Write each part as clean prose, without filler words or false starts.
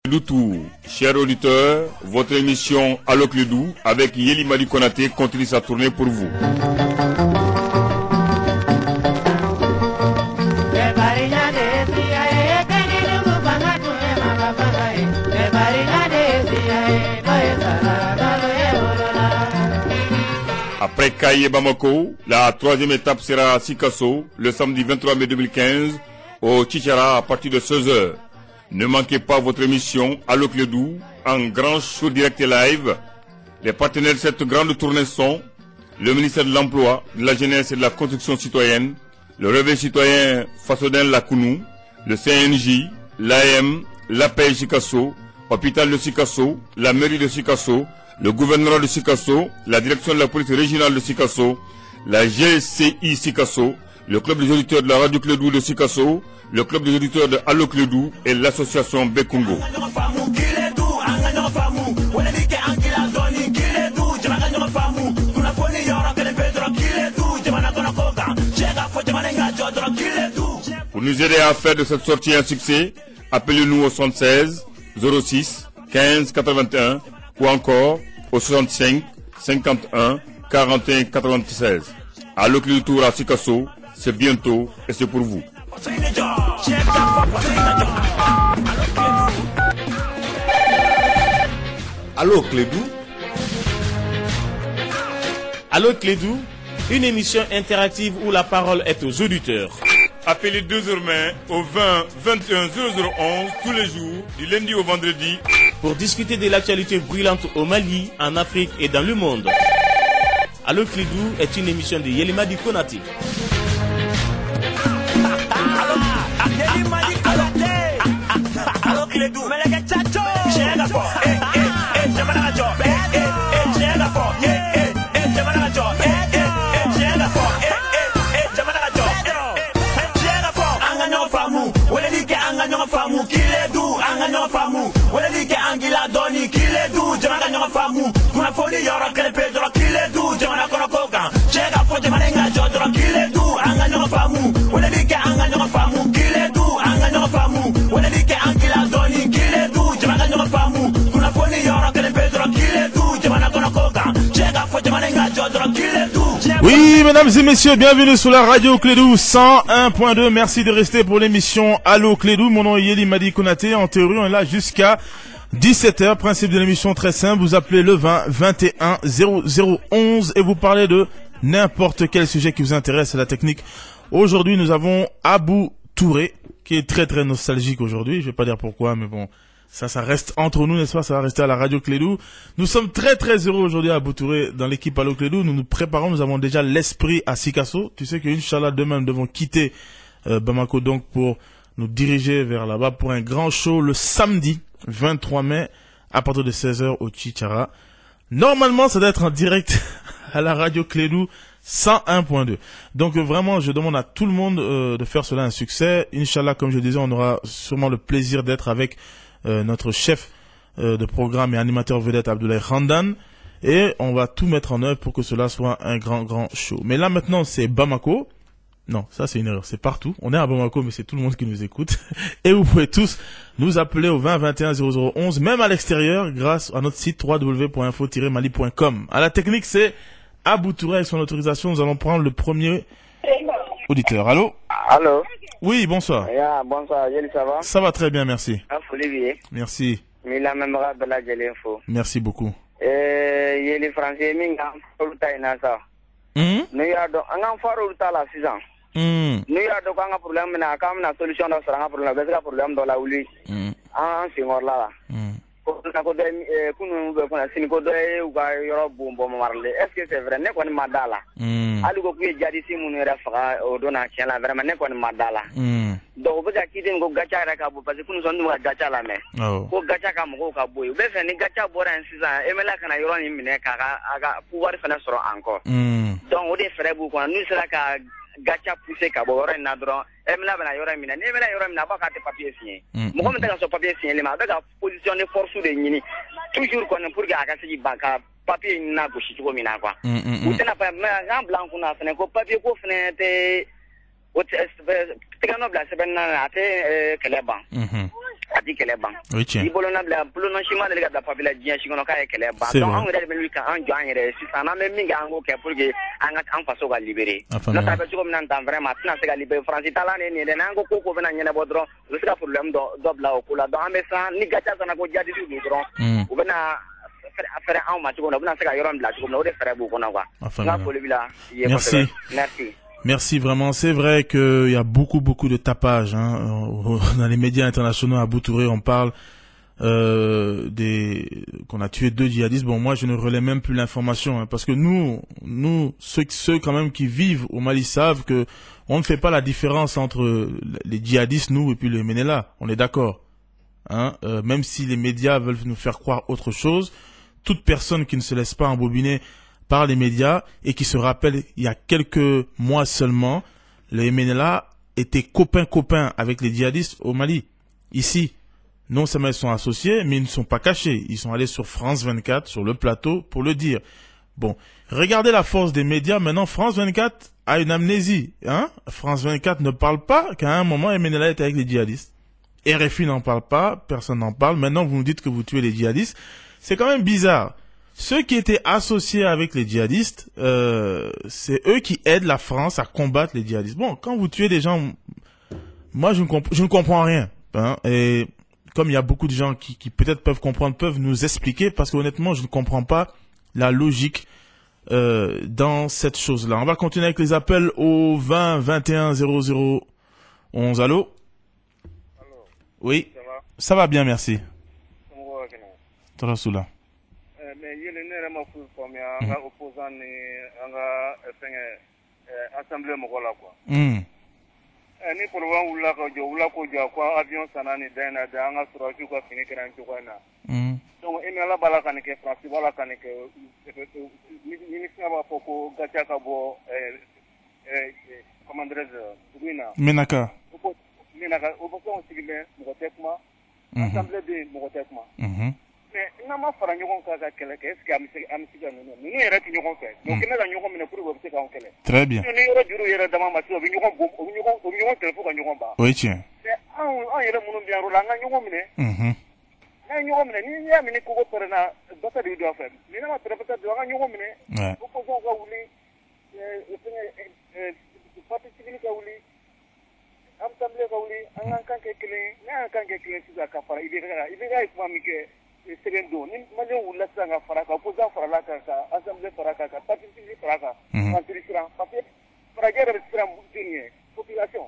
Doutou, chers auditeurs, votre émission Allo Clédou avec Yeli Madi Konaté continue sa tournée pour vous. Après Kaye Bamako, la troisième étape sera à Sikasso le samedi 23 mai 2015 au Chichara à partir de 16h. Ne manquez pas votre émission Allo Clédou en grand show direct et live. Les partenaires de cette grande tournée sont le ministère de l'Emploi, de la Jeunesse et de la Construction citoyenne, le Réveil citoyen Fasodin Lakounou, le CNJ, l'AM, l'APEJ Sikasso, Hôpital de Sikasso, la mairie de Sikasso, le gouvernement de Sikasso, la direction de la police régionale de Sikasso, la GCI Sikasso, le club des auditeurs de la radio Clédou de Sikasso, le club des auditeurs de Allo Clédou et l'association Bekungo. Pour nous aider à faire de cette sortie un succès, appelez-nous au 76 06 15 81 ou encore au 65 51 41 96. Allo Clédou Tour à Sikasso, c'est bientôt et c'est pour vous. Allo Clédou. Allo Clédou, une émission interactive où la parole est aux auditeurs. Appelez désormais au 20 21 0011 tous les jours, du lundi au vendredi, pour discuter de l'actualité brûlante au Mali, en Afrique et dans le monde. Allo Clédou est une émission de Yeli Madi Konaté. Oui, mesdames et messieurs, bienvenue sur la radio Clédou 101.2. Merci de rester pour l'émission Allo Clédou. Mon nom est Yeli Madi Konaté. En théorie, on est là jusqu'à 17h. Principe de l'émission très simple. Vous appelez le 20 21 0011 et vous parlez de n'importe quel sujet qui vous intéresse à la technique. Aujourd'hui, nous avons Abou Touré, qui est très très nostalgique aujourd'hui. Je vais pas dire pourquoi, mais bon, ça reste entre nous, n'est-ce pas? Ça va rester à la radio Clédou. Nous sommes très très heureux aujourd'hui à Abou Touré dans l'équipe Allo Clédou. Nous nous préparons, nous avons déjà l'esprit à Sikasso. Tu sais qu'Inch'Allah, demain, nous devons quitter Bamako donc pour nous diriger vers là-bas pour un grand show le samedi 23 mai à partir de 16h au Chichara. Normalement, ça doit être en direct à la radio Clédou 101.2. Donc vraiment, je demande à tout le monde de faire cela un succès. Inch'Allah, comme je disais, on aura sûrement le plaisir d'être avec notre chef de programme et animateur vedette Abdoulaye Khandan. Et on va tout mettre en œuvre pour que cela soit un grand show. Mais là maintenant, c'est Bamako. Non, ça c'est une erreur, c'est partout. On est à Bamako, mais c'est tout le monde qui nous écoute. Et vous pouvez tous nous appeler au 20 21 0011, même à l'extérieur, grâce à notre site www.info-mali.com. À la technique, c'est Abou Touré. Avec son autorisation, nous allons prendre le premier auditeur. Allô? Allô? Oui, bonsoir. Yeah, bonsoir, Yeli, ça va? Ça va très bien, merci. Olivier. Merci. Mila memra bela jeli info. Merci beaucoup. Yeli français minga uluta inasa. Nous y a do anga faro uluta la 6 ans. Nous y a do anga problème na kam na solution do sanga problème besa problème do la uli. En singor la. Ko na ko de kunu be ko na sin ko do e uga yoro bombo marle. Est-ce que c'est vrai ne ko ni madala? Ali ko kuye jadi simunu era faga o do na chela vraiment ne ko ni madala. Donc be ga kiden ko gacha ra ka bo parce que kunu son dum ga gacha la me. Ko gacha ka mo ko ka boy. Be fe ni gacha bora en 6 ans. E mela kana yoro ni mine ka aga pouvoir fana soro encore. Donc o de frère bu ko nous sera ka gacha pousser ka bo yoro na dron. E mela bana yoro mina. Ne mela yoro mina ba ka te papier signé. Mo ko meta ka so papier signé le ma be ga position de force de nyini. Toujours qu'on pour ga ka si banka papier na go shi ko mina kwa. Ou tena pa en blanc kuna fene ko papier ko fene te o te gano bla seben na ate keleba. ati kɛlɛ ban oui tiens i bolo na bila bolo chima de ka da papila diɲɛ si kɔnɔ k'a ye kɛlɛ ban donc an yɛrɛ de bɛ wuli ka an jɔ an yɛrɛ sisan n'an bɛ min kɛ an k'o kɛ pour que an ka an faso ka libérer n'o tɛ a bɛ cogo min na tan vraiment a tɛna se ka libérer Faransi taala ne nin dɛ n'an ko ko bɛna ɲɛnabɔ dɔrɔn u bɛ se ka problème dɔ bila o ko la donc an bɛ san ni gacha sana ko jadisi don dɔrɔn u bɛna fɛrɛ anw ma cogo min na u bɛna se ka yɔrɔ bila cogo min na o de fɛrɛ b'u kɔnɔ quoi nka foli b'i la merci merci. Merci vraiment. C'est vrai qu'il y a beaucoup de tapage hein. Dans les médias internationaux à Boutouré, on parle qu'on a tué 2 djihadistes. Bon, moi, je ne relais même plus l'information hein, parce que nous, ceux quand même qui vivent au Mali savent que on ne fait pas la différence entre les djihadistes, nous, et puis les Ménélas. On est d'accord. Hein, même si les médias veulent nous faire croire autre chose, toute personne qui ne se laisse pas embobiner par les médias et qui se rappelle il y a quelques mois seulement, les MNLA étaient copains avec les djihadistes au Mali. Ici, non seulement ils sont associés, mais ils ne sont pas cachés. Ils sont allés sur France 24, sur le plateau, pour le dire. Bon, regardez la force des médias. Maintenant, France 24 a une amnésie. Hein? France 24 ne parle pas qu'à un moment, MNLA était avec les djihadistes. RFI n'en parle pas, personne n'en parle. Maintenant, vous nous dites que vous tuez les djihadistes. C'est quand même bizarre. Ceux qui étaient associés avec les djihadistes, c'est eux qui aident la France à combattre les djihadistes. Bon, quand vous tuez des gens, moi je ne comprends rien. Hein, et comme il y a beaucoup de gens qui peut-être peuvent comprendre, peuvent nous expliquer, parce que honnêtement je ne comprends pas la logique dans cette chose-là. On va continuer avec les appels au 20 21 00 11. Allô? Oui, ça va bien, merci. Tarassoula. Mais il y a une opposition assemblée mokola quoi. Ni pour voir avion sanani dana da anga suraju ko fini kran ko na. Donc ina la bala kan ke France bala kan ke ni saba poko gacha ka bo commandeuse Bouina. Menaka opposition sigile mokotekma assemblée de mokotekma. Mais n'a ma fara ɲɔgɔn kan ka kɛlɛ kɛ est-ce que an bɛ se ka ninnu yɛrɛ tɛ ɲɔgɔn fɛ donc ne ka ɲɔgɔn minɛ pour que u bɛ se k'anw kɛlɛ. Très bien. ni yɔrɔ juru yɛrɛ dama ma se o bɛ ɲɔgɔn kɛlɛ fo ka ɲɔgɔn ban. O ye tiɲɛ. mais anw yɛrɛ minnu bɛ yan yɔrɔ la an ka ɲɔgɔn minɛ. n'an ye ɲɔgɔn minɛ ni y'a minɛ kogo pɛrɛnna basa de bɛ don a fɛ ni ne ma pɛrɛn basa don an ka ɲɔgɔn minɛ. opposition ka wuli parti civil ka wuli assemblée ka wuli an k'an kan kɛ kelen ye n'a y'an kan kɛ kelen sisan ka fara IBK ye kuma min kɛ. Sɛbɛn don ni maliyɛn wulila sisan ka fara kan opposant farala kan ka assemblée fara kan ka parti civil fara kan ka tiri siran parce que farajɛ yɛrɛ bɛ siran joli ye population.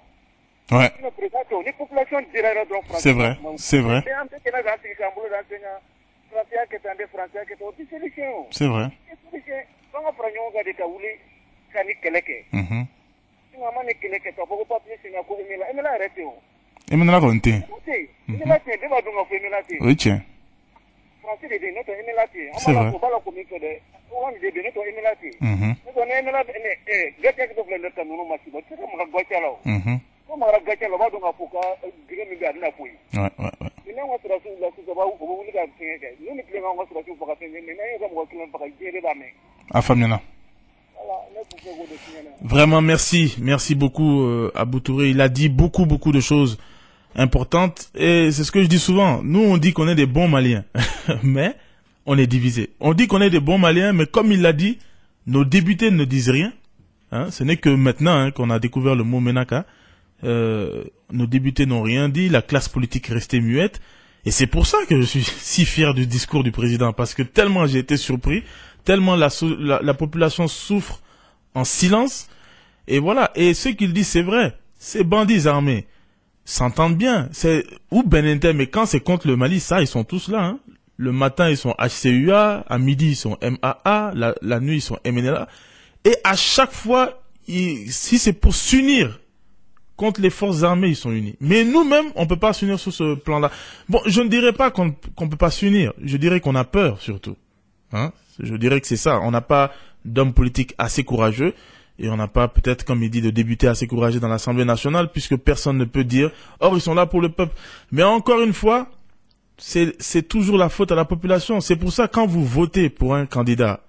Ouais. Ni population dira yɔrɔ dɔrɔn France. C'est vrai, c'est vrai. an tɛ kɛnɛ kan sigi k'an bolo d'an sen kan Faransiya kɛ tan de Faransiya kɛ tan o tɛ solution o. C'est vrai. F'an ka fara ɲɔgɔn kan de ka wuli ka ni kɛlɛ kɛ. Sinon an ma ni kɛlɛ kɛ ka fɔ ko papier sen ka ko MNLA yɛrɛ tɛ o. MNLA kɔni tɛ. MNLA tɛ yen bɛɛ b'a dɔn ka fɔ MNLA tɛ yen. O ye tiɲɛ. C'est vrai. Vraiment, merci beaucoup Abou Touré. Il a dit beaucoup de choses importante, et c'est ce que je dis souvent. Nous, on dit qu'on est des bons Maliens, mais on est divisés. On dit qu'on est des bons Maliens, mais comme il l'a dit, nos députés ne disent rien. Hein, ce n'est que maintenant qu'on a découvert le mot Menaka. Nos députés n'ont rien dit, la classe politique est restée muette, et c'est pour ça que je suis si fier du discours du président, parce que tellement j'ai été surpris, tellement la population souffre en silence, et voilà. Et ce qu'il dit, c'est vrai. Ces bandits armés s'entendent bien. C'est ou Beninter, mais quand c'est contre le Mali, ça, ils sont tous là. Hein. Le matin, ils sont HCUA, à midi, ils sont MAA, la nuit, ils sont MNLA. Et à chaque fois, si c'est pour s'unir contre les forces armées, ils sont unis. Mais nous-mêmes, on peut pas s'unir sur ce plan-là. Bon, je ne dirais pas qu'on peut pas s'unir. Je dirais qu'on a peur, surtout. Hein. Je dirais que c'est ça. On n'a pas d'hommes politiques assez courageux. Et on n'a pas, peut-être, comme il dit, de députés assez courageux dans l'Assemblée nationale, puisque personne ne peut dire, or, ils sont là pour le peuple. Mais encore une fois, c'est toujours la faute à la population. C'est pour ça, quand vous votez pour un candidat,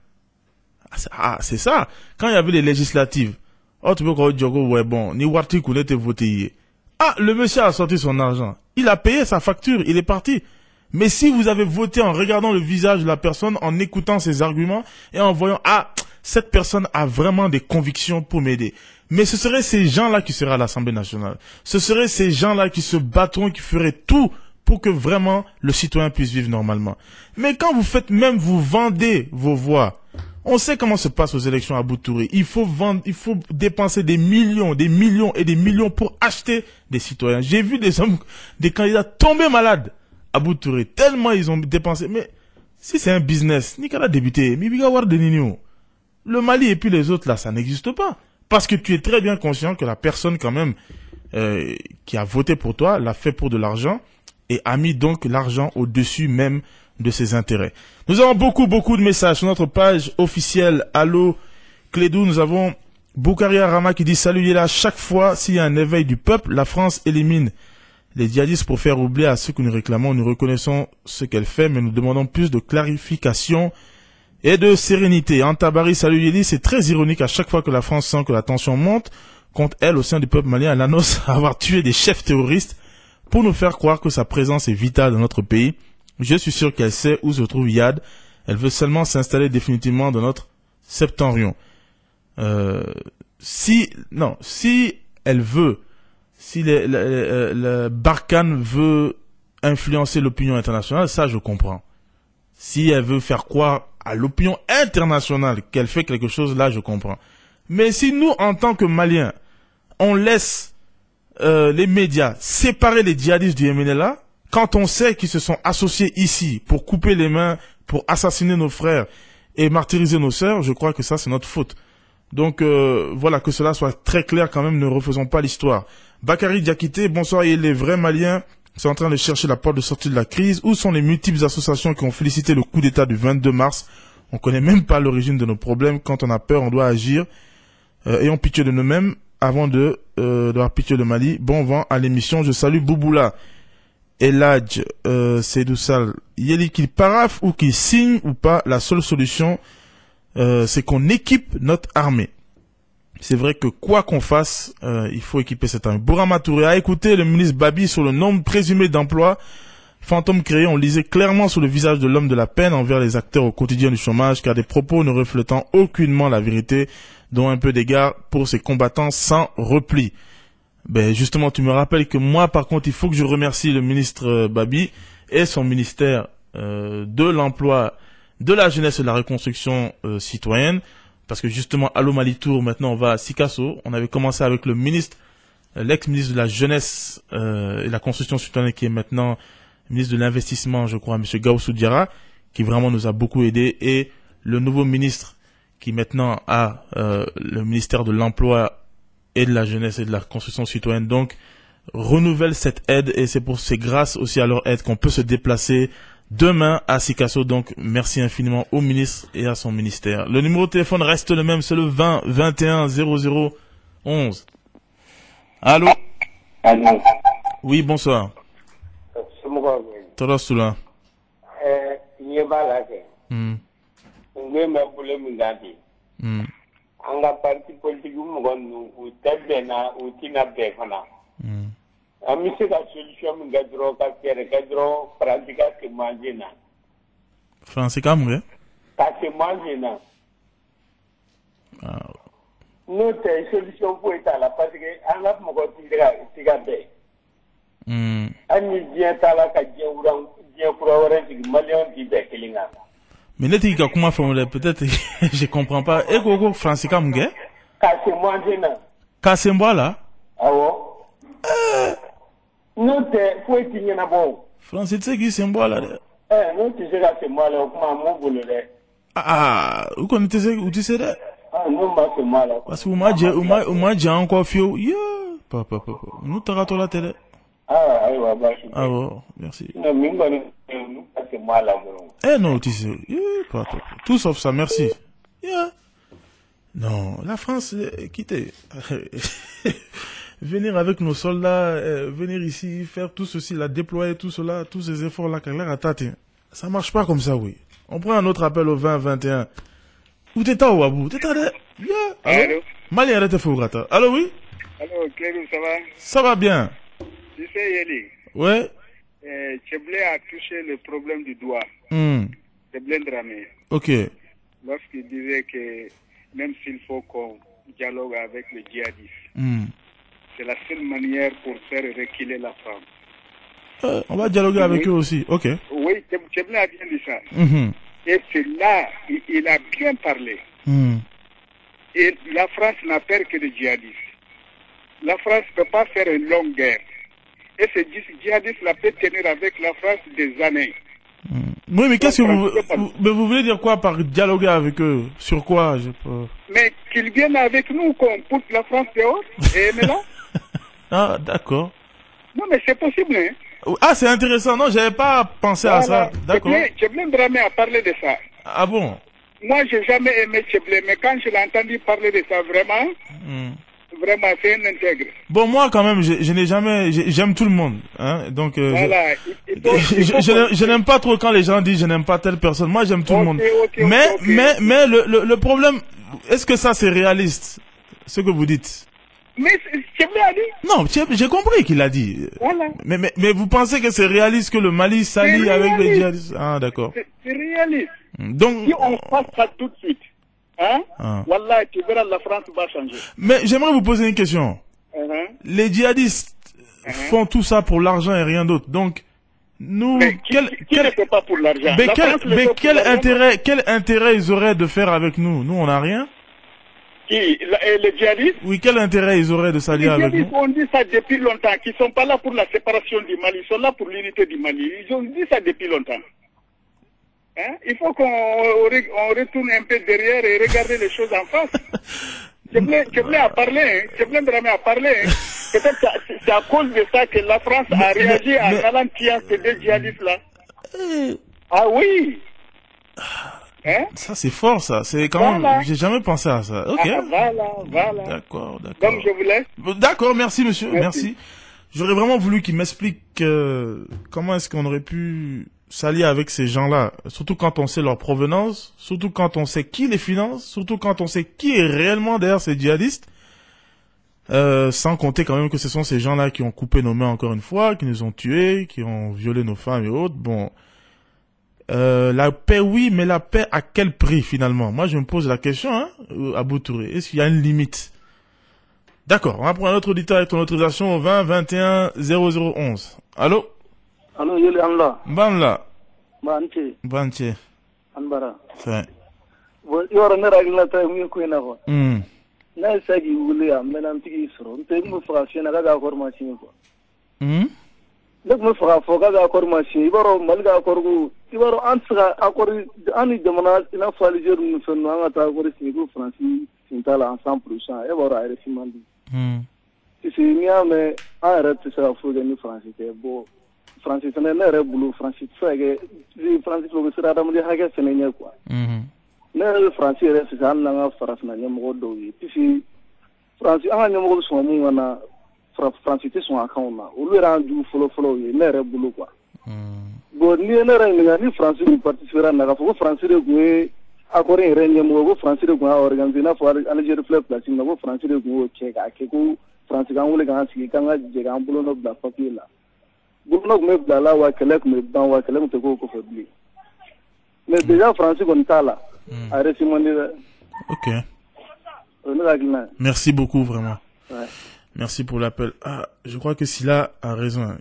c'est ça. Quand il y avait les législatives, oh, tu peux dire, ouais, bon, ni Warti Koulé te voté. Ah, le monsieur a sorti son argent. Il a payé sa facture, il est parti. Mais si vous avez voté en regardant le visage de la personne, en écoutant ses arguments et en voyant, ah, cette personne a vraiment des convictions pour m'aider. Mais ce seraient ces gens-là qui seraient à l'Assemblée nationale. Ce seraient ces gens-là qui se battront, qui feraient tout pour que vraiment le citoyen puisse vivre normalement. Mais quand vous faites même, vous vendez vos voix. On sait comment se passe aux élections à Boutouré. Il faut vendre, il faut dépenser des millions et des millions pour acheter des citoyens. J'ai vu des candidats tomber malades à Boutouré, tellement ils ont dépensé. Mais si c'est un business, Nicolas débuté, le Mali et puis les autres là, ça n'existe pas. Parce que tu es très bien conscient que la personne quand même qui a voté pour toi l'a fait pour de l'argent et a mis donc l'argent au-dessus même de ses intérêts. Nous avons beaucoup de messages sur notre page officielle Allo Clédou. Nous avons Boukaria Rama qui dit salut Yéla, chaque fois s'il y a un éveil du peuple, la France élimine les djihadistes pour faire oublier à ceux que nous réclamons. Nous reconnaissons ce qu'elle fait, mais nous demandons plus de clarification et de sérénité. Antabari, salut Yéli, c'est très ironique à chaque fois que la France sent que la tension monte contre elle au sein du peuple malien. Elle annonce avoir tué des chefs terroristes pour nous faire croire que sa présence est vitale dans notre pays. Je suis sûr qu'elle sait où se trouve Yad. Elle veut seulement s'installer définitivement dans notre septentrion. Si elle veut, si le Barkhane veut influencer l'opinion internationale, ça je comprends. Si elle veut faire croire à l'opinion internationale qu'elle fait quelque chose, là je comprends. Mais si nous, en tant que Maliens, on laisse les médias séparer les djihadistes du MNLA, quand on sait qu'ils se sont associés ici pour couper les mains, pour assassiner nos frères et martyriser nos sœurs, je crois que ça c'est notre faute. Donc voilà, que cela soit très clair quand même, ne refaisons pas l'histoire. Bakary Diakité, bonsoir, et les vrais Maliens sont en train de chercher la porte de sortie de la crise. Où sont les multiples associations qui ont félicité le coup d'État du 22 mars? On connaît même pas l'origine de nos problèmes. Quand on a peur, on doit agir. Ayons pitié de nous-mêmes avant d'avoir pitié de Mali. Bon vent à l'émission. Je salue Bouboula. Eladj, Seydoussal, Yéli, qu'il paraffe ou qu'il signe ou pas, la seule solution, c'est qu'on équipe notre armée. C'est vrai que quoi qu'on fasse, il faut équiper cette armée. Bourama Touré a écouté le ministre Babi sur le nombre présumé d'emplois fantômes créés. On lisait clairement sur le visage de l'homme de la peine envers les acteurs au quotidien du chômage, car des propos ne reflétant aucunement la vérité, dont un peu d'égard pour ces combattants sans repli. Ben justement, tu me rappelles que moi, par contre, il faut que je remercie le ministre Babi et son ministère de l'emploi, de la jeunesse et de la reconstruction citoyenne, parce que justement, Allo Malitour, maintenant, on va à Sikasso. On avait commencé avec le ministre, l'ex-ministre de la jeunesse et de la construction citoyenne, qui est maintenant ministre de l'investissement, je crois, M. Gaussou Diarra, qui vraiment nous a beaucoup aidé, et le nouveau ministre qui maintenant a le ministère de l'emploi et de la jeunesse et de la construction citoyenne, donc renouvelle cette aide, et c'est grâce aussi à leur aide qu'on peut se déplacer demain à Sikasso. Donc merci infiniment au ministre et à son ministère. Le numéro de téléphone reste le même, c'est le 20 21 00 11. Allô? Allô? Oui, bonsoir. Torosula. An ka parti politique mɔgɔ ninnu u tɛ bɛn na u tina bɛn fana. An bɛ se ka solution min kɛ dɔrɔn ka fɛɛrɛ kɛ dɔrɔn faransi ka se manje na. Faransi ka mun kɛ? Ka se manje na. N'o tɛ solution foyi t'a la parce que an ka mɔgɔ ti ka bɛn. Hali ni diɲɛ t'a la ka diɲɛ kura wɛrɛ sigi maliyɛnw ti bɛn kelen kan. Mais n'était qu'à comment faire peut-être je comprends pas. Et quoi Francis comme gars? Kassemboa là? Ah ouais. Non t'es faut être na bon. Francis c'est qui Semboa là? Non tu sais Kassemboa là comment mon boulot là. Ah, où connaissez où tu sais là? Ah non pas Semboa là. Parce que moi j'ai encore fio. Papa. Nous t'as raté la télé. Ah ouais bah. Ah bon, merci. Non mais nous pas Semboa là. Non, tu sais, tout sauf ça, merci. Non, la France, quittez. Venir avec nos soldats, venir ici, faire tout ceci, là, déployer tout cela, tous ces efforts-là, ça marche pas comme ça, oui. On prend un autre appel au 20-21. Où t'es à Ouabou? T'es à Allô? Mali, arrête de faire. Allô, oui? Allô, Clédou, ça va? Ça va bien. Tu sais, Yeli. Ouais. Tcheblé a touché le problème du doigt. Tcheblé Dramé. Ok. Lorsqu'il disait que même s'il faut qu'on dialogue avec les djihadistes, c'est la seule manière pour faire reculer la France. On va dialoguer avec eux aussi. Ok. Oui, Tcheblé a bien dit ça. Et c'est là, il a bien parlé. Et la France n'a peur que de djihadistes. La France ne peut pas faire une longue guerre. Et ces djihadistes-là peuvent tenir avec la France des années. Oui, mais qu'est-ce que vous voulez dire quoi par dialoguer avec eux? Sur quoi? Mais qu'ils viennent avec nous, qu'on pousse la France dehors et là. Ah, d'accord. Non, mais c'est possible, hein. Ah, c'est intéressant. Non, j'avais pas pensé à ça. D'accord. Tcheblé Dramé a parlé de ça. Ah bon? Moi, j'ai jamais aimé Tcheblé, mais quand je l'ai entendu parler de ça, vraiment, vraiment, c'est un intègre. Bon, moi, quand même, je n'ai jamais, j'aime tout le monde, hein. Donc, voilà. je n'aime pas trop quand les gens disent je n'aime pas telle personne. Moi, j'aime tout le monde. Mais le problème, est-ce que ça c'est réaliste, ce que vous dites? Mais Tcheblé a dit. Non, j'ai compris qu'il a dit. Voilà. Mais vous pensez que c'est réaliste que le Mali s'allie avec les djihadistes? Ah, d'accord. C'est réaliste. Donc, si on passe ça tout de suite, hein, Wallah, tu verras, la France va changer. Mais j'aimerais vous poser une question. Les djihadistes font tout ça pour l'argent et rien d'autre. Donc, nous, mais qui ne fait pas pour l'argent? Mais quel intérêt ils auraient de faire avec nous? Nous, on n'a rien. Les djihadistes? Oui, quel intérêt ils auraient de s'allier avec nous? Les djihadistes ont dit ça depuis longtemps, qu'ils ne sont pas là pour la séparation du Mali, ils sont là pour l'unité du Mali. Ils ont dit ça depuis longtemps. Hein? Il faut qu'on retourne un peu derrière et regarder les choses en face. Tcheblé a parlé, Tcheblé Dramé a parlé. Peut-être que c'est à cause de ça que la France a réagi en ralentir ces deux djihadistes-là. Ah oui! Hein? Ça c'est fort, ça. C'est quand même. J'ai jamais pensé à ça. Ok. Voilà. D'accord. Donc je vous laisse. D'accord, merci monsieur. Merci. J'aurais vraiment voulu qu'il m'explique comment est-ce qu'on aurait pu s'allier avec ces gens-là, surtout quand on sait leur provenance, surtout quand on sait qui les finance, surtout quand on sait qui est réellement derrière ces djihadistes, sans compter quand même que ce sont ces gens-là qui ont coupé nos mains encore une fois, qui nous ont tués, qui ont violé nos femmes et autres. Bon, la paix oui, mais la paix à quel prix finalement? Moi je me pose la question, hein, Abou Touré, est-ce qu'il y a une limite? D'accord, on va prendre un autre auditeur avec ton autorisation au 20 21 0011. Allô? Allô, Yeli Amla. Banla. Banche. Anbara. C'est. Yoro ne ragla ta mi ko ina ko. Na sagi wuli am menam tigi soro. Nte mu fra shena ga formation ko. Nek mu fra fo ga formation ibaro malga korgu ibaro ansga akori ani demana ina fali jeru nu fenno anga ta akori sigu franci sintala en 100% e baro ayre simandi. Si miame arrête ça fo ga ni franci te bo. Francis ne re bulu Francis fege Francis lo sira da mu di hage senenya quoi ne Francis re sa na nga faras na nyamo do yi tisi Francis anga nyamo so mu wana Francis ti so account na o le randu follow yi ne re bulu quoi bo ni ne re ni Francis ni participer na ga fo Francis re gwe akore re nyamo go Francis re gwa organiser na for Alger fleur place na go Francis re gwe o cheka ke ko Francis ga wule ga si ga je ga bulo no bla papier la Gouvernement me blala wa kelek me ban wa kelek te ko fobli. Mais déjà français on ta là. Arrêtez moi dire. OK. Merci beaucoup vraiment. Ouais. Merci pour l'appel. Ah, je crois que Sila a raison.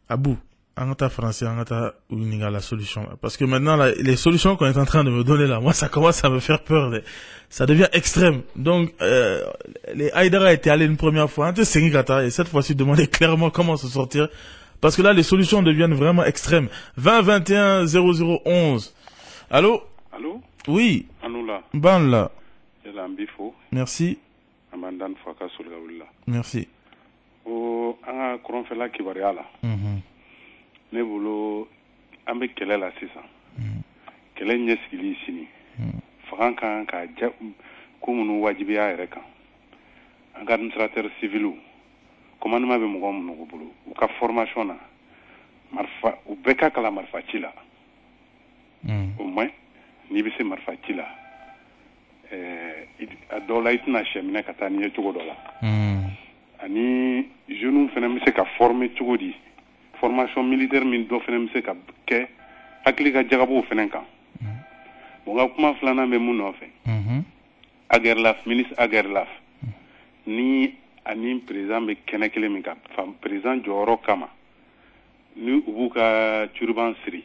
Abou, angata français, angata uniga la solution là. Parce que maintenant là, les solutions qu'on est en train de me donner là, moi ça commence à me faire peur. Ça devient extrême. Donc les Haïdara étaient allés une première fois, et cette fois-ci demander clairement comment se sortir. Parce que là, les solutions deviennent vraiment extrêmes. 20 21 0011. Allô? Allô? Oui. Anoula. Banla. Mbifo. Merci. Amandan Faka Sulgaoula. Merci. O anga kronfela kibariala. Ne bolo ambe kelela sisa. Kelen nyeskili sini. Franka ka kumunu wajibiya ereka. Anga administrateur civilu. Commandement be mɔgɔ minnu bolo u ka formation na marifa u bɛɛ ka kalan marifa ci la au moins n'i bɛ se marifa ci la a dɔw la i tɛna sɛ minɛ ka taa n'i ye cogo dɔ la ani jeune fana mi se ka former cogo di formation militaire min do fana mi se ka kɛ hakili ka jagabo fana kan bon ka kuma filanan bɛ mun nɔfɛ Aguerlaf ministre Aguerlaf ni ani président bɛ kɛnɛ kelen min kan président jɔyɔrɔ kama ni u b'u ka turban siri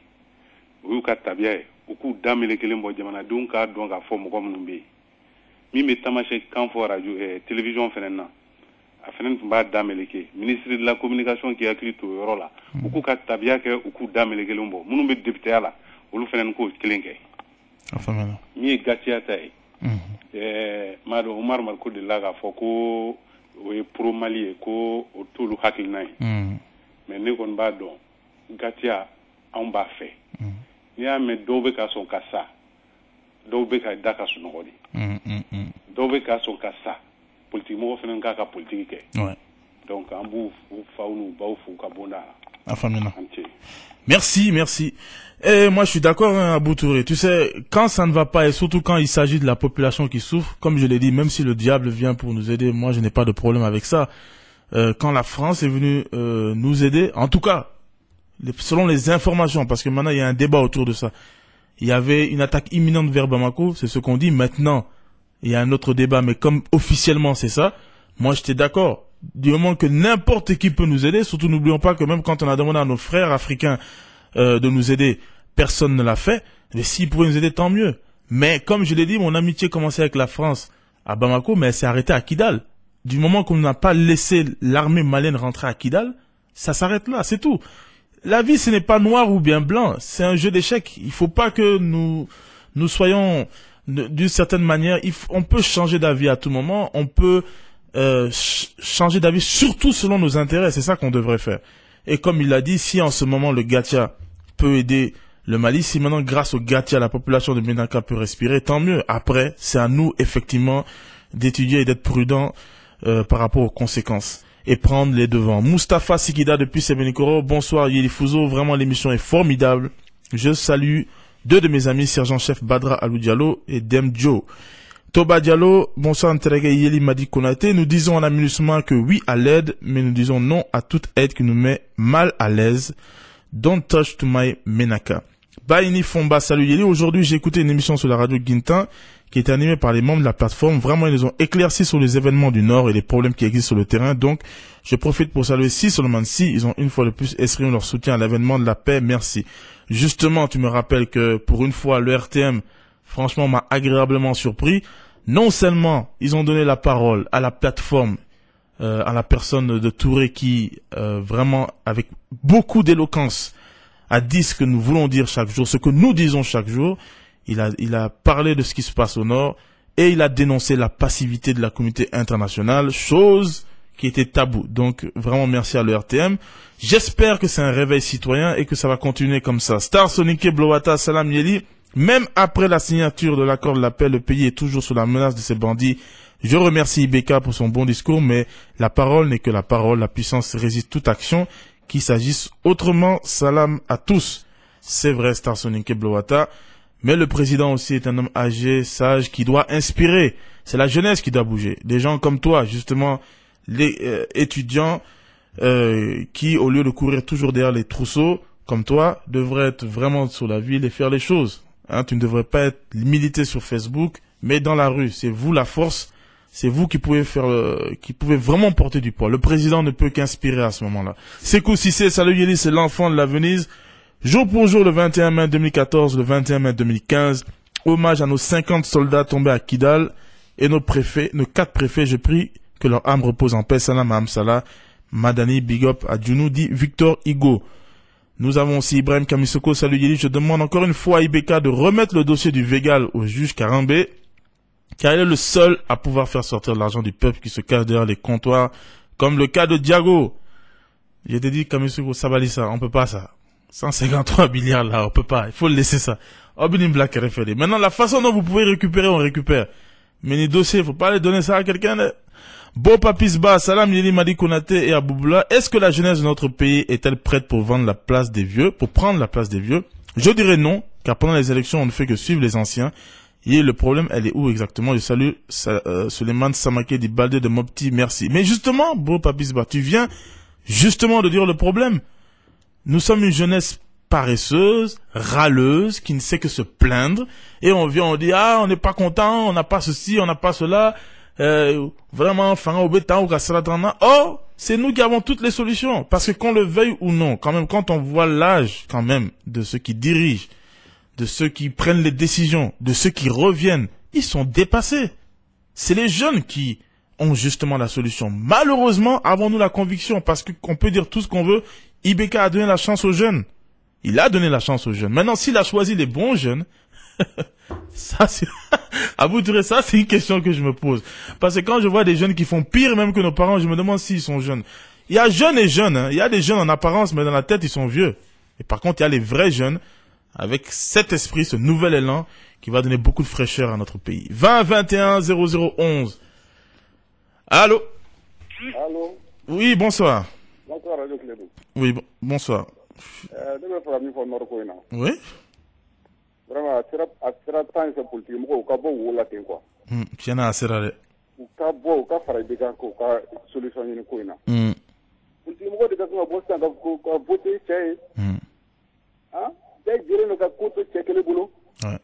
u y'u ka tabiya ye u k'u da mele kelen bɔ jamanadenw k'a dɔn k'a fɔ mɔgɔ minnu bɛ yen min bɛ tamasɛ kan fɔ radio télévision fana na a fana tun b'a da meleke ministre de la communication k'i hakili to yɔrɔ la u k'u ka tabiya kɛ u k'u da mele kelen bɔ minnu bɛ députéya la olu fana k'o kelen kɛ min ye gatiya ta ye maa dɔn Umar Mariko de la k'a fɔ ko o ye pro Mali ye ko o t'olu hakilina ye mais ne kɔni b'a dɔn gatiya anw b'a fɛ n'i y'a mɛn dɔw bɛ ka sɔn ka sa dɔw bɛ ka da ka sunɔgɔ de dɔw bɛ ka sɔn ka sa politique mɔgɔ fana k'a ka politique kɛ donc an b'u faw n'u baw fo ka bonda la. Merci. Moi, je suis d'accord, hein, Abou Touré. Tu sais, quand ça ne va pas, et surtout quand il s'agit de la population qui souffre, comme je l'ai dit, même si le diable vient pour nous aider, moi, je n'ai pas de problème avec ça. Quand la France est venue nous aider, en tout cas, selon les informations, parce que maintenant, il y a un débat autour de ça. Il y avait une attaque imminente vers Bamako, c'est ce qu'on dit. Maintenant, il y a un autre débat, mais comme officiellement c'est ça, moi, j'étais d'accord. Du moment que n'importe qui peut nous aider, surtout n'oublions pas que même quand on a demandé à nos frères africains de nous aider, personne ne l'a fait. Mais s'ils pouvaient nous aider, tant mieux. Mais comme je l'ai dit, mon amitié commençait avec la France à Bamako, mais elle s'est arrêtée à Kidal. Du moment qu'on n'a pas laissé l'armée malienne rentrer à Kidal, ça s'arrête là, c'est tout. La vie, ce n'est pas noir ou bien blanc, c'est un jeu d'échecs. Il faut pas que nous soyons d'une certaine manière. On peut changer d'avis à tout moment, on peut changer d'avis surtout selon nos intérêts, c'est ça qu'on devrait faire. Et comme il l'a dit, si en ce moment le Gatia peut aider le Mali, si maintenant grâce au Gatia la population de Ménaka peut respirer, tant mieux. Après, c'est à nous effectivement d'étudier et d'être prudents par rapport aux conséquences et prendre les devants. Mustapha Sikida depuis Sebenikoro, bonsoir Yeli Fouzo, vraiment l'émission est formidable. Je salue deux de mes amis, sergent-chef Badra Alou Diallo et Dem Joe. Toba Diallo, bonsoir Nterege Yeli Madi Konate, nous disons en amusement que oui à l'aide, mais nous disons non à toute aide qui nous met mal à l'aise. Don't touch to my Menaka. Baini Fomba, salut Yeli, aujourd'hui j'ai écouté une émission sur la radio Guintan qui était animée par les membres de la plateforme. Vraiment, ils nous ont éclairci sur les événements du Nord et les problèmes qui existent sur le terrain. Donc, je profite pour saluer seulement si ils ont une fois de plus exprimé leur soutien à l'avènement de la paix. Merci. Justement, tu me rappelles que pour une fois, le RTM, franchement, m'a agréablement surpris. Non seulement ils ont donné la parole à la plateforme, à la personne de Touré qui, vraiment, avec beaucoup d'éloquence, a dit ce que nous voulons dire chaque jour, ce que nous disons chaque jour. Il a parlé de ce qui se passe au Nord et il a dénoncé la passivité de la communauté internationale, chose qui était tabou. Donc, vraiment merci à l'ERTM. J'espère que c'est un réveil citoyen et que ça va continuer comme ça. Star Sonic Blowata, Salam Yeli. Même après la signature de l'accord de la paix, le pays est toujours sous la menace de ces bandits. Je remercie Ibeka pour son bon discours, mais la parole n'est que la parole. La puissance résiste toute action. Qu'il s'agisse autrement, salam à tous. C'est vrai, Star Sonic Blowata. Mais le président aussi est un homme âgé, sage, qui doit inspirer. C'est la jeunesse qui doit bouger. Des gens comme toi, justement, les étudiants qui, au lieu de courir toujours derrière les trousseaux, comme toi, devraient être vraiment sur la ville et faire les choses. Hein, tu ne devrais pas être milité sur Facebook, mais dans la rue. C'est vous la force. C'est vous qui pouvez qui pouvez vraiment porter du poids. Le président ne peut qu'inspirer à ce moment-là. Sekou Cissé, salut Yeli, c'est l'enfant de la Venise. Jour pour jour, le 21 mai 2014, le 21 mai 2015, hommage à nos 50 soldats tombés à Kidal et nos 4 préfets, je prie que leur âme repose en paix. Salam à Amsala, Madani, Big Up, à Djounou, dit Victor Higo. Nous avons aussi Ibrahim Kamisoko, salut Yeli, je demande encore une fois à Ibeka de remettre le dossier du Végal au juge Karambé, car il est le seul à pouvoir faire sortir l'argent du peuple qui se cache derrière les comptoirs, comme le cas de Diago. J'ai dit Kamisoko, Sabalissa, on peut pas ça. 153 milliards là, on peut pas, il faut le laisser ça. Obinim Black RFL. Maintenant, la façon dont vous pouvez récupérer, on récupère. Mais les dossiers, faut pas les donner ça à quelqu'un. Beau Papisba, Salam Yeli Madi Konate et Abouboula. Est-ce que la jeunesse de notre pays est-elle prête pour vendre la place des vieux, pour prendre la place des vieux? Je dirais non, car pendant les élections, on ne fait que suivre les anciens. Et le problème, elle est où exactement? Je salue Suleiman Samake du Balde de Mopti, merci. Mais justement, Bro Papisba, tu viens justement de dire le problème. Nous sommes une jeunesse paresseuse, râleuse, qui ne sait que se plaindre, et on vient, on dit, ah, on n'est pas content, on n'a pas ceci, on n'a pas cela, vraiment, enfin, au béton, au kassalatana. Oh, c'est nous qui avons toutes les solutions, parce que qu'on le veuille ou non, quand même, quand on voit l'âge, quand même, de ceux qui dirigent, de ceux qui prennent les décisions, de ceux qui reviennent, ils sont dépassés. C'est les jeunes qui ont justement la solution. Malheureusement, avons-nous la conviction, parce qu'on peut dire tout ce qu'on veut, Ibeka a donné la chance aux jeunes. Il a donné la chance aux jeunes. Maintenant, s'il a choisi les bons jeunes, ça c'est, Abou Touré, ça c'est une question que je me pose. Parce que quand je vois des jeunes qui font pire même que nos parents, je me demande s'ils sont jeunes. Il y a jeunes et jeunes, hein. Il y a des jeunes en apparence, mais dans la tête, ils sont vieux. Et par contre, il y a les vrais jeunes, avec cet esprit, ce nouvel élan, qui va donner beaucoup de fraîcheur à notre pays. 20 21 0011. Allô? Allô? Oui, bonsoir. Bonsoir, Radio Clédou. Oui, bonsoir. Oui? Vraiment, à temps, c'est politique, ou ka bo wala ten quoi. Tiens, à serrer. Ou ka fara de ka ko ka solution ni ko ina. Politique mo de ka ko bo stand up ko voter chez. Ah, dès que no ka ko to checker le boulot. Ouais.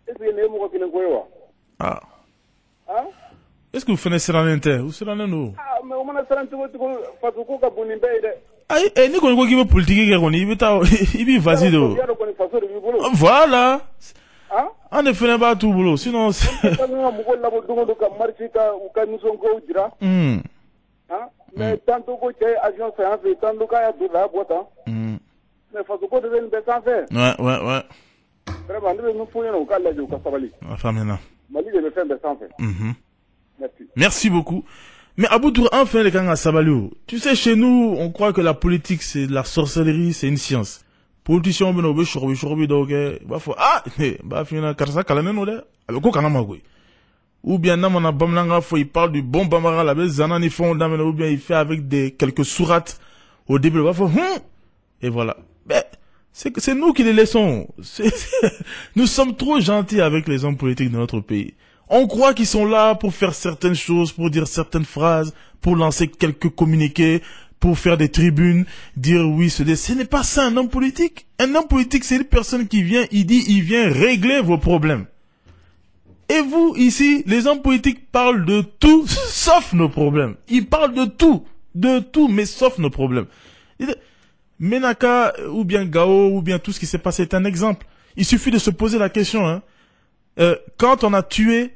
Est-ce que ne mo ko kilen ko wa? Ah. Ah? Est-ce que vous faites Seranente ou Seraneno? Ah, mais on a Seranente ko fa ko ka boni be. Aïe, ni qu'on qui veut politique qui qu'on y il vas-y do. Voilà. On ne fait pas tout boulot, sinon mais tantôt que agent fait un fait tantôt qu'il y a de la boîte. Mais faut que de ne pas faire. Ouais. Vraiment, nous pouvons au cas là du Kasabali. Afamena. Mali de faire des sans faire. Merci. Merci beaucoup. Mais Abou Tour, enfin, les gars à Sabalou. Tu sais, chez nous, on croit que la politique, c'est de la sorcellerie, c'est une science. Politicien, ben, on veut chorbi, donc, finalement, karsa, kalanen, on est, alors, quoi, kanamagoué. Ou bien, non, on a bamlanga, il parle du bon bamara, la belle zanani fond, ou bien, il fait avec quelques sourates au début, et voilà. Ben, c'est nous qui les laissons. Nous sommes trop gentils avec les hommes politiques de notre pays. On croit qu'ils sont là pour faire certaines choses, pour dire certaines phrases, pour lancer quelques communiqués, pour faire des tribunes, dire oui, ce n'est pas ça un homme politique. Un homme politique, c'est une personne qui vient, il vient régler vos problèmes. Et vous, ici, les hommes politiques parlent de tout, sauf nos problèmes. Ils parlent de tout, mais sauf nos problèmes. Menaka, ou bien Gao, ou bien tout ce qui s'est passé est un exemple. Il suffit de se poser la question, hein. Quand on a tué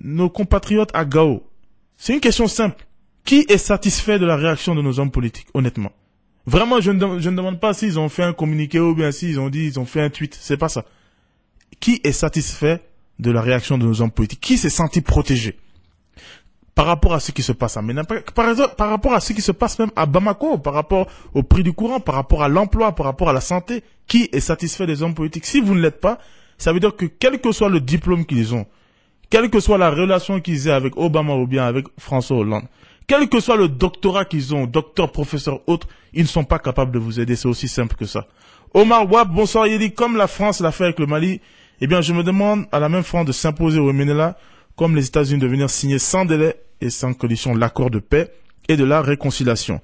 nos compatriotes à Gao, c'est une question simple. Qui est satisfait de la réaction de nos hommes politiques, honnêtement? Vraiment, je ne demande pas s'ils ont fait un communiqué ou bien s'ils ont fait un tweet. C'est pas ça. Qui est satisfait de la réaction de nos hommes politiques? Qui s'est senti protégé? Par rapport à ce qui se passe à Ménapa, par rapport à ce qui se passe même à Bamako, par rapport au prix du courant, par rapport à l'emploi, par rapport à la santé, qui est satisfait des hommes politiques? Si vous ne l'êtes pas, ça veut dire que quel que soit le diplôme qu'ils ont, quelle que soit la relation qu'ils aient avec Obama ou bien avec François Hollande, quel que soit le doctorat qu'ils ont, docteur, professeur, autre, ils ne sont pas capables de vous aider. C'est aussi simple que ça. Omar Wab, bonsoir, il dit, comme la France l'a fait avec le Mali, eh bien, je me demande à la même France de s'imposer au MNLA, comme les États-Unis de venir signer sans délai et sans condition l'accord de paix et de la réconciliation.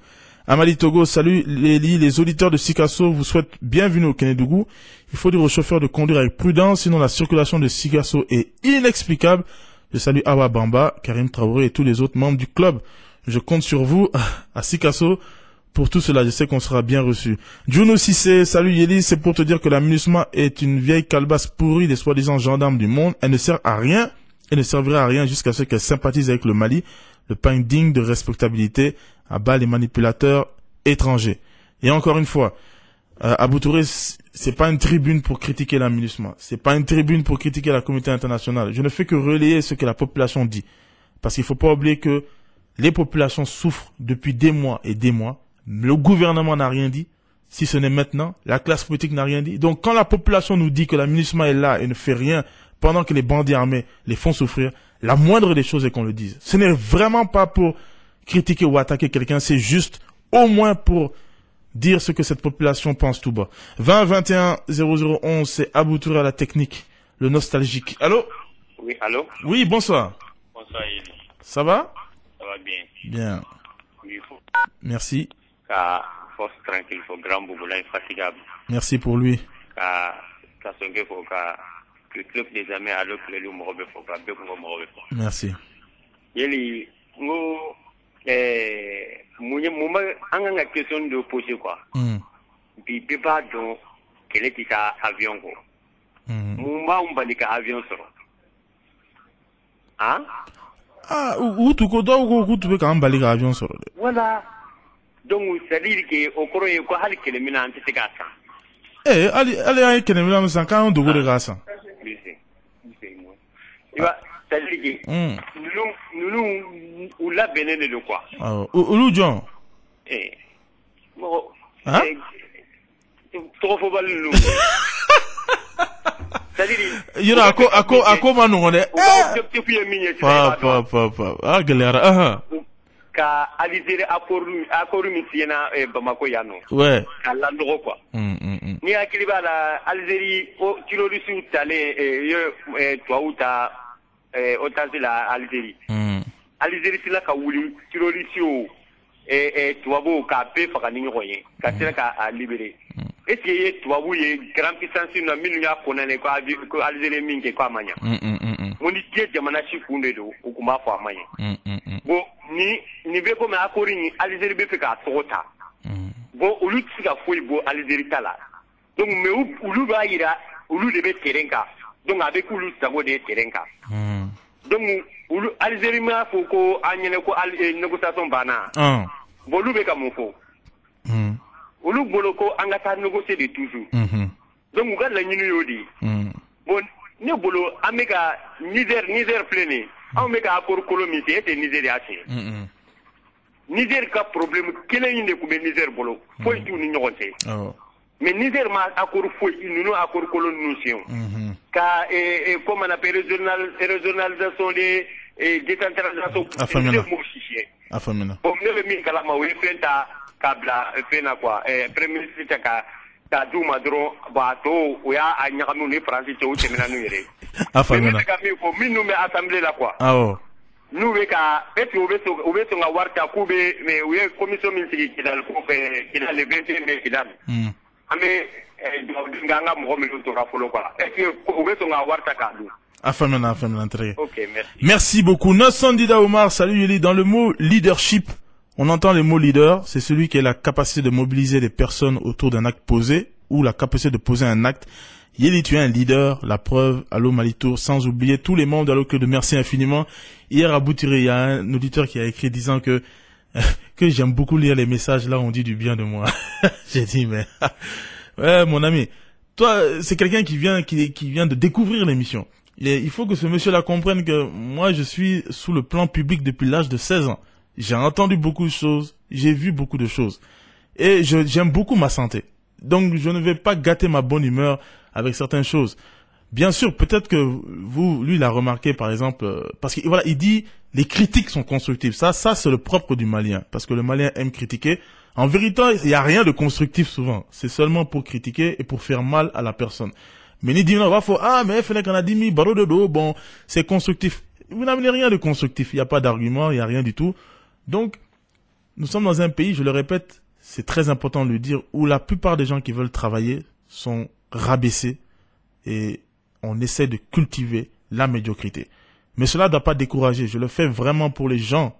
Amali Togo, salut les auditeurs de Sikasso vous souhaitent bienvenue au Kénédougou. Il faut dire aux chauffeurs de conduire avec prudence, sinon la circulation de Sikasso est inexplicable. Je salue Awa Bamba, Karim Traoré et tous les autres membres du club. Je compte sur vous à Sikasso pour tout cela. Je sais qu'on sera bien reçu. Juno Sissé, salut Yeli, c'est pour te dire que la MINUSMA est une vieille calebasse pourrie des soi-disant gendarmes du monde. Elle ne sert à rien et ne servira à rien jusqu'à ce qu'elle sympathise avec le Mali, le pain digne de respectabilité à bas les manipulateurs étrangers. Et encore une fois, Abou Touré, c'est pas une tribune pour critiquer la MINUSMA. C'est pas une tribune pour critiquer la communauté internationale. Je ne fais que relayer ce que la population dit. Parce qu'il faut pas oublier que les populations souffrent depuis des mois et des mois. Le gouvernement n'a rien dit. Si ce n'est maintenant, la classe politique n'a rien dit. Donc quand la population nous dit que la MINUSMA est là et ne fait rien pendant que les bandits armés les font souffrir, la moindre des choses est qu'on le dise. Ce n'est vraiment pas pour critiquer ou attaquer quelqu'un, c'est juste au moins pour dire ce que cette population pense tout bas. 20 21 0011, c'est Abou Touré à la technique. le nostalgique. Allô? Oui, allô? Oui, bonsoir. Bonsoir, Yéli. Ça va? Ça va bien. Bien. Il faut Merci. force tranquille, il faut grand boubou, là, infatigable. Merci pour lui. Le club des amis à l'autre, le loup, merci. Yéli, une question de poser quoi. Puis, pas donc, quel est avion quoi. Mouma, on va dire avion sur. Hein? Ah, où tu peux quand même balayer avion sur. Voilà. Donc, c'est-à-dire qu'au cours de quoi, il y a des gens eh, allez, quel est le sang quand on doit regarder ça? C'est-à-dire que nous, ou la béné de quoi? Où John? Eh, hein? Trop faut pas le c'est-à-dire, il y a à quoi nous on est? Ah, galère, ka Algérie accord misiena Bamako yano. Ouais. Ka landro quoi. Ni akili bala Algérie o terroriste tale toi uta otazila Algérie. Algérie sila ka wuli terroriste o toi bo ka pe faka ni nyoye ka sila ka libérer. Est-ce que toi vous ye grand puissance na milunya konane ko Algérie mingi ko amanya. Moni tie jamana shikunde do ukuma fa amanya. Bon ni be ko ma akori ni Algérie be fe ka sota. Bon olu tsika foi bo Algérie tala. Donc me olu ba ira olu de be terenka. Donc avec olu sago de terenka. Donc olu Algérie ma fo ko anyene ko négociation bana. Bon olu be ka mo fo. Olu boloko angata négocier de toujours. Donc uga la nyinu yodi. Bon ne bolo ameka Niger plené. On met à accord colonisé et Nigeria. Niger ka problème quel est une coupe Niger bolo faut tout ni nyonté. Mais Niger ma accord faut nous accord colonisation. Ka comme on appelle régionalisation des décentralisation. Afamina. Bon ne mi kala ma we fenta kabla fena quoi premier ministre ka duma dro bato o ya anyakamu ni français to temena no yere. Afamina. Minu me assemblée là quoi. Nous ka eti obeto nga warta kube me we commission ministre qui dans le groupe qui dans le 21 qui dans. Ame nganga mo mi to rafolo quoi. Eti obeto nga warta ka du. Afamina très. OK, merci. Merci beaucoup. Nassandida Omar, salut Yeli. Dans le mot leadership, on entend le mot leader, c'est celui qui a la capacité de mobiliser des personnes autour d'un acte posé ou la capacité de poser un acte. Yeli, tu es un leader, la preuve, Allo Malitour, sans oublier tous les membres d'Allo Club. Merci infiniment. Hier à Boutiré, il y a un auditeur qui a écrit disant que j'aime beaucoup lire les messages, là on dit du bien de moi. J'ai dit, mais ouais, mon ami, toi, c'est quelqu'un qui vient de découvrir l'émission. Il faut que ce monsieur-là comprenne que moi, je suis sous le plan public depuis l'âge de 16 ans. J'ai entendu beaucoup de choses, j'ai vu beaucoup de choses. Et j'aime beaucoup ma santé. Donc, je ne vais pas gâter ma bonne humeur avec certaines choses. Bien sûr, peut-être que lui, il a remarqué, par exemple, parce que voilà, il dit, les critiques sont constructives. Ça, c'est le propre du Malien. Parce que le Malien aime critiquer. En vérité, il n'y a rien de constructif souvent. C'est seulement pour critiquer et pour faire mal à la personne. Mais il dit, non, mais il fallait qu'on a dit, baro de dos, bon, c'est constructif. Vous n'avez rien de constructif. Il n'y a pas d'argument, il n'y a rien du tout. Donc, nous sommes dans un pays, je le répète, c'est très important de le dire, où la plupart des gens qui veulent travailler sont rabaissés et on essaie de cultiver la médiocrité. Mais cela ne doit pas décourager. Je le fais vraiment pour les gens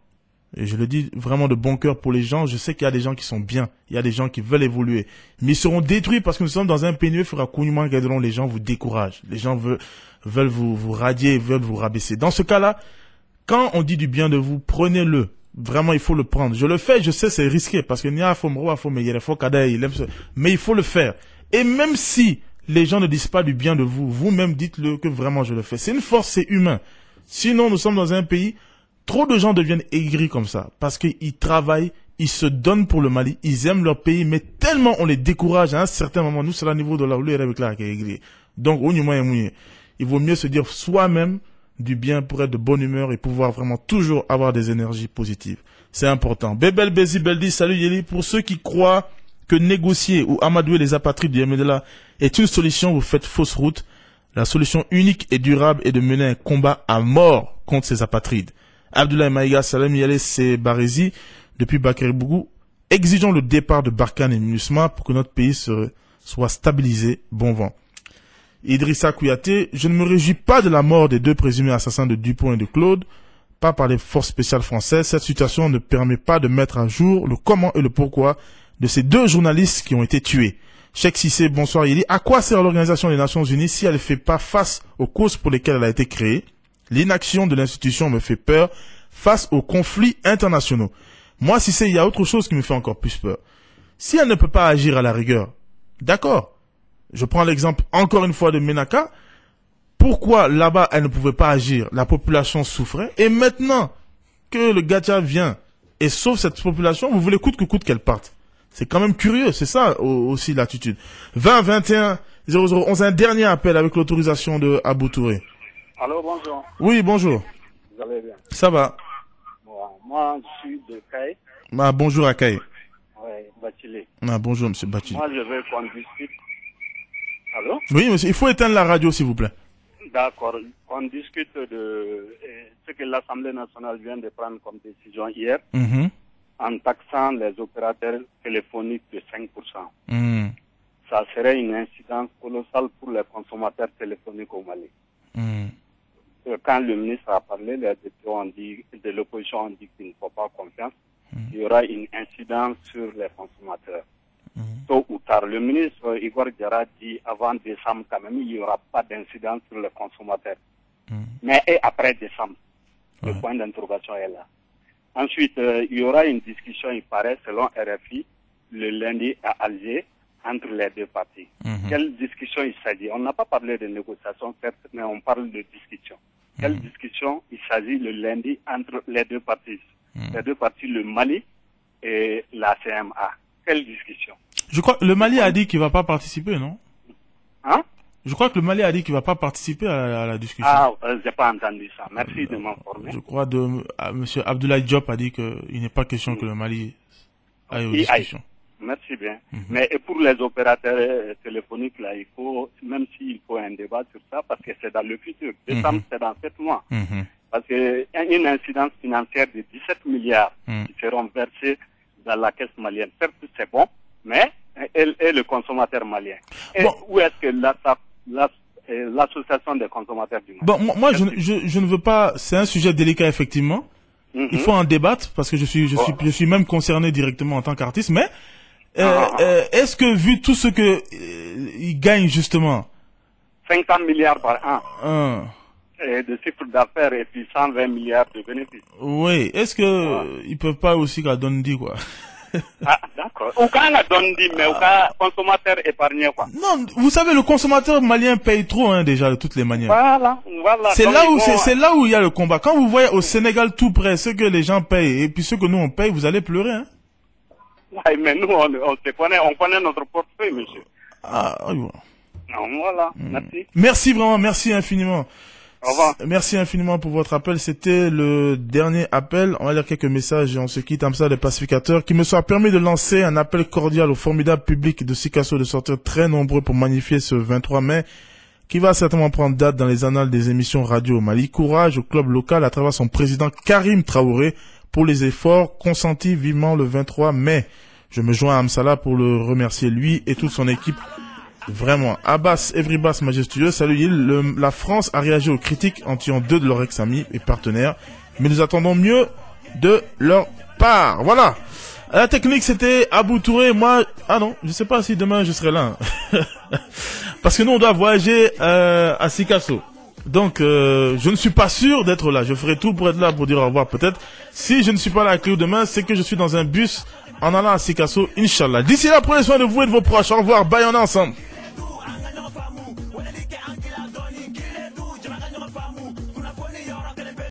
et je le dis vraiment de bon cœur pour les gens. Je sais qu'il y a des gens qui sont bien, il y a des gens qui veulent évoluer, mais ils seront détruits parce que nous sommes dans un pays où les gens vous découragent. Les gens veulent vous radier, veulent vous rabaisser. Dans ce cas-là, quand on dit du bien de vous, prenez-le. Vraiment, il faut le prendre. Je le fais, je sais, c'est risqué parce que mais il faut le faire. Et même si les gens ne disent pas du bien de vous, vous-même dites-le que vraiment je le fais. C'est une force, c'est humain. Sinon, nous sommes dans un pays, trop de gens deviennent aigris comme ça parce qu'ils travaillent, ils se donnent pour le Mali, ils aiment leur pays, mais tellement on les décourage à un certain moment. Nous, c'est le niveau de la roue avec la aigri. Donc, il vaut mieux se dire soi-même du bien pour être de bonne humeur et pouvoir vraiment toujours avoir des énergies positives. C'est important. Bebel Bezi Beldi, salut Yeli. Pour ceux qui croient que négocier ou amadouer les apatrides du MDLA est une solution, vous faites fausse route. La solution unique et durable est de mener un combat à mort contre ces apatrides. Abdoulaye Maïga, Salem Yale Barezi, depuis Bakary Bougou, exigeons le départ de Barkhane et MINUSMA pour que notre pays soit stabilisé. Bon vent. Idrissa Kouyaté, je ne me réjouis pas de la mort des 2 présumés assassins de Dupont et de Claude, pas par les forces spéciales françaises. Cette situation ne permet pas de mettre à jour le comment et le pourquoi de ces 2 journalistes qui ont été tués. Cheikh Sissé, bonsoir Yeli. À quoi sert l'Organisation des Nations Unies si elle ne fait pas face aux causes pour lesquelles elle a été créée? L'inaction de l'institution me fait peur face aux conflits internationaux. Moi, Sissé, il y a autre chose qui me fait encore plus peur. Si elle ne peut pas agir à la rigueur, d'accord. Je prends l'exemple encore une fois de Ménaka. Pourquoi là-bas elle ne pouvait pas agir? La population souffrait. Et maintenant que le Gacha vient et sauve cette population, vous voulez coûte que coûte qu'elle parte. C'est quand même curieux, c'est ça aussi l'attitude. 20 21 0011, un dernier appel avec l'autorisation de Abou Touré. Allô, bonjour. Oui, bonjour. Vous allez bien? Ça va. Bon, moi, je suis de Kaye. Ah, bonjour à Kaye. Oui, Bachilé. Ah, bonjour, monsieur Bachilé. Moi, je veux qu'on discute. Allô? Oui, monsieur, il faut éteindre la radio, s'il vous plaît. D'accord. On discute de ce que l'Assemblée nationale vient de prendre comme décision hier, en taxant les opérateurs téléphoniques de 5%. Ça serait une incidence colossale pour les consommateurs téléphoniques au Mali. Quand le ministre a parlé, les députés de l'opposition ont dit qu'il ne faut pas confiance. Il y aura une incidence sur les consommateurs. Tôt ou tard, le ministre Igor Diarra dit avant décembre quand même, il n'y aura pas d'incidence sur les consommateurs. Mais et après décembre, le point d'interrogation est là. Ensuite, il y aura une discussion, il paraît, selon RFI, le lundi à Alger, entre les 2 parties. Quelle discussion il s'agit? On n'a pas parlé de négociation, certes, mais on parle de discussion. Quelle discussion il s'agit le lundi entre les 2 parties? Les 2 parties, le Mali et la CMA. Quelle discussion? Je crois que le Mali a dit qu'il ne va pas participer, non? Hein? Je crois que le Mali a dit qu'il ne va pas participer à la discussion. Ah, j'ai pas entendu ça. Merci de m'informer. Je crois monsieur Abdoulaye Diop a dit qu'il n'est pas question que le Mali aille aux discussions. Merci bien. Mais pour les opérateurs téléphoniques, là, il faut, même s'il faut un débat sur ça, parce que c'est dans le futur. Décembre, c'est dans 7 mois. Parce que une incidence financière de 17 milliards qui seront versés dans la caisse malienne. Certes, c'est bon, mais et le consommateur malien. Et où est-ce que l'association des consommateurs du Mali? Bon, moi, je ne veux pas. C'est un sujet délicat, effectivement. Il faut en débattre parce que je suis même concerné directement en tant qu'artiste. Mais est-ce que vu tout ce que il gagne justement 50 milliards par an de chiffre d'affaires et puis 120 milliards de bénéfices. Oui, est-ce que ils peuvent pas aussi qu'à Dondi quoi? Ah, d'accord. Ou quand on a Dondi, mais au cas consommateur épargné quoi. Non, vous savez, le consommateur malien paye trop déjà de toutes les manières. Voilà. C'est là où il y a le combat. Quand vous voyez au Sénégal tout près ce que les gens payent et puis ce que nous on paye, vous allez pleurer, hein. Ouais, mais nous on connaît notre portefeuille, monsieur. Ah, oui. Voilà, merci. Merci vraiment, merci infiniment. Au revoir. Merci infiniment pour votre appel. C'était le dernier appel. On va lire quelques messages et on se quitte comme ça, les pacificateurs, qui me soit permis de lancer un appel cordial au formidable public de Sikasso de sortir très nombreux pour magnifier ce 23 mai, qui va certainement prendre date dans les annales des émissions radio au Mali. Courage au club local à travers son président Karim Traoré pour les efforts consentis vivement le 23 mai. Je me joins à Amsala pour le remercier lui et toute son équipe. Vraiment. Abbas, Evribas majestueux, salut. La France a réagi aux critiques en tuant 2 de leurs ex-amis et partenaires. Mais nous attendons mieux de leur part. Voilà. À la technique, c'était Abou Touré. Moi, je sais pas si demain je serai là. Parce que nous, on doit voyager à Sikasso. Donc, je ne suis pas sûr d'être là. Je ferai tout pour être là, pour dire au revoir peut-être. Si je ne suis pas là avec lui demain, c'est que je suis dans un bus en allant à Sikasso, Inch'Allah. D'ici là, prenez soin de vous et de vos proches. Au revoir. Bye, on est ensemble.